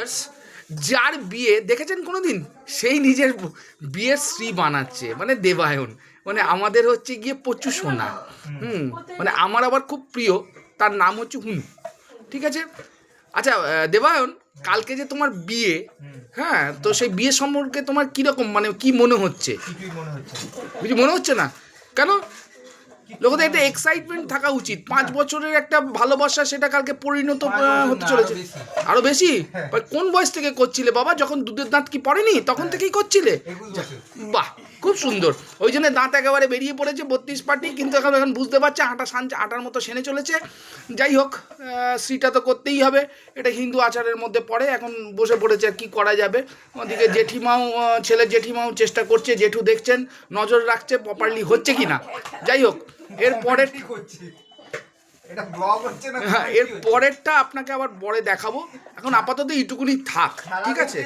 Viewers, যার বিয়ে দেখেছেন কোনোদিন, সেই নিজের বিয়ের শ্রী বানাচ্ছে, মানে দেবায়ন, মানে আমাদের হচ্ছে গিয়ে প্রচুর সোনা। মানে আমার আবার খুব প্রিয়, তার নাম হচ্ছে হুনু। ঠিক আছে, আচ্ছা দেবায়ন, কালকে যে তোমার বিয়ে, হ্যাঁ, তো সেই বিয়ে সম্পর্কে তোমার কীরকম, মানে কি মনে হচ্ছে? কিছু মনে হচ্ছে না কেন? লোকদের একটা এক্সাইটমেন্ট থাকা উচিত। 5 বছরের একটা ভালোবাসা, সেটা কালকে পরিণত হতে চলেছে। আরো বেশি? কোন বয়স থেকে করছিলে বাবা? যখন দুধের দাঁত কি পড়েনি তখন থেকেই করছিলে? বাহ, খুব সুন্দর। ওই জন্য দাঁত একেবারে বেরিয়ে পড়েছে 32 পাটি, কিন্তু এখন এখন বুঝতে পারছে আটা সানছে, আটার মতো সেনে চলেছে। যাই হোক, শ্রীটা তো করতেই হবে, এটা হিন্দু আচারের মধ্যে পড়ে। এখন বসে পড়েছে, আর কি করা যাবে। ওদিকে জেঠিমাও, ছেলের জেঠিমাও চেষ্টা করছে, জেঠু দেখছেন, নজর রাখছে প্রপারলি হচ্ছে কি না। যাই হোক, এর পরেরটা আপনাকে আবার পরে দেখাবো। এখন আপাতত এইটুকুনি থাক, ঠিক আছে?